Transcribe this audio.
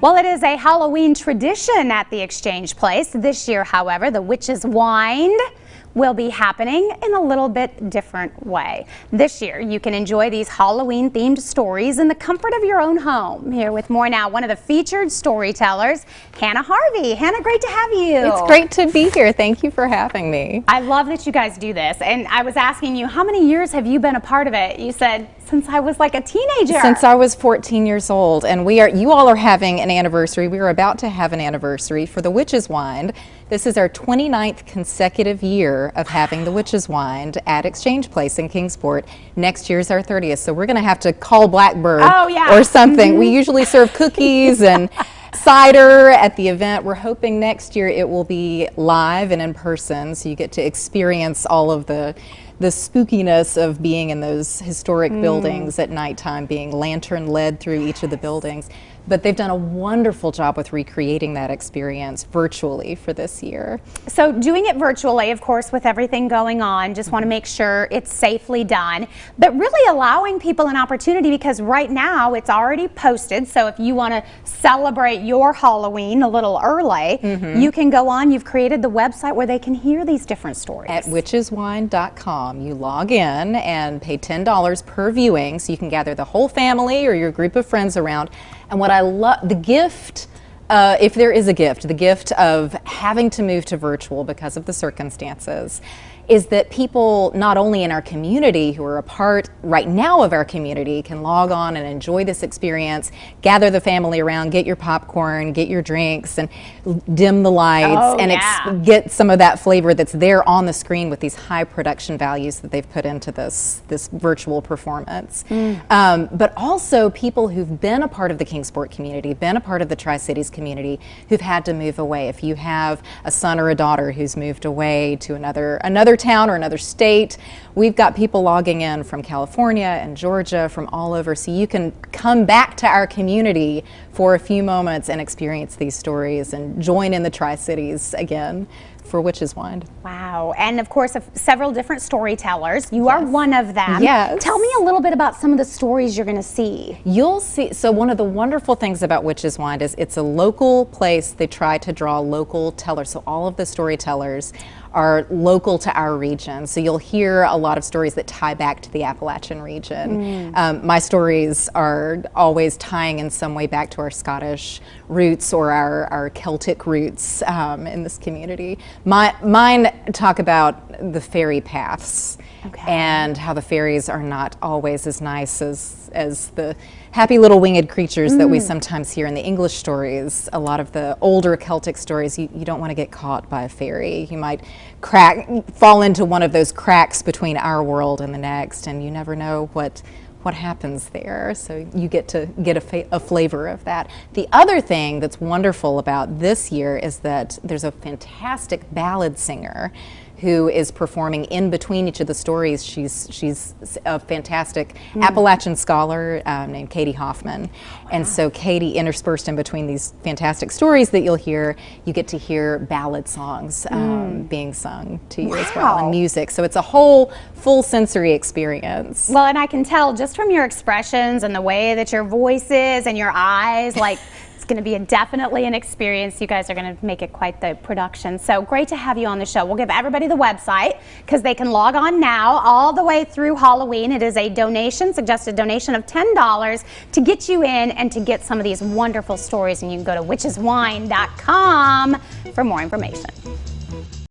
Well, it is a Halloween tradition at the Exchange Place. This year, however, the Witch's Wynd will be happening in a little bit different way. This year, you can enjoy these Halloween-themed stories in the comfort of your own home. Here with more now, one of the featured storytellers, Hannah Harvey. Hannah, great to have you. It's great to be here. Thank you for having me. I love that you guys do this. And I was asking you, how many years have you been a part of it? You said, since I was like a teenager. Since I was 14 years old, and you all are having an anniversary. We are about to have an anniversary for the Witch's Wynd. This is our 29th consecutive year of having the Witch's Wynd at Exchange Place in Kingsport. Next year's our 30th, so we're going to have to call Blackbird or something. We usually serve cookies and cider at the event. We're hoping next year it will be live and in person, so you get to experience all of the spookiness of being in those historic buildings at nighttime, being lantern led through each of the buildings. But they've done a wonderful job with recreating that experience virtually for this year. So doing it virtually, of course, with everything going on, just want to make sure it's safely done, but really allowing people an opportunity, because right now it's already posted. So if you want to celebrate your Halloween a little early, you can go on. You've created the website where they can hear these different stories. At witcheswynd.com, you log in and pay $10 per viewing, so you can gather the whole family or your group of friends around. And what I love, the gift, if there is a gift, the gift of having to move to virtual because of the circumstances, is that people not only in our community who are a part right now of our community can log on and enjoy this experience, gather the family around, get your popcorn, get your drinks, and dim the lights, and get some of that flavor that's there on the screen with these high production values that they've put into this virtual performance. But also people who've been a part of the Kingsport community, been a part of the Tri-Cities community, who've had to move away. If you have a son or a daughter who's moved away to another town or another state, we've got people logging in from California and Georgia, from all over, so you can come back to our community for a few moments and experience these stories and join in the Tri-Cities again for Witch's Wynd. Wow. And of course, several different storytellers. You are one of them. Yes. Tell me a little bit about some of the stories you're going to see. You'll see. So one of the wonderful things about Witch's Wynd is it's a local place. They try to draw local tellers. So all of the storytellers are local to our region. So you'll hear a lot of stories that tie back to the Appalachian region. My stories are always tying in some way back to our Scottish roots or our Celtic roots in this community. Mine talk about the fairy paths and how the fairies are not always as nice as the happy little winged creatures that we sometimes hear in the English stories. A lot of the older Celtic stories, you don't want to get caught by a fairy. You might fall into one of those cracks between our world and the next, and you never know what happens there. So you get to get a flavor of that. The other thing that's wonderful about this year is that there's a fantastic ballad singer who is performing in between each of the stories. She's a fantastic Appalachian scholar named Katie Hoffman. And so Katie, interspersed in between these fantastic stories that you'll hear, you get to hear ballad songs being sung to you as well, and music. So it's a whole full sensory experience. Well, and I can tell just from your expressions and the way that your voice is and your eyes, like, it's going to be definitely an experience. You guys are going to make it quite the production. So great to have you on the show. We'll give everybody the website because they can log on now all the way through Halloween. It is a suggested donation of $10 to get you in and to get some of these wonderful stories. And you can go to witcheswynd.com for more information.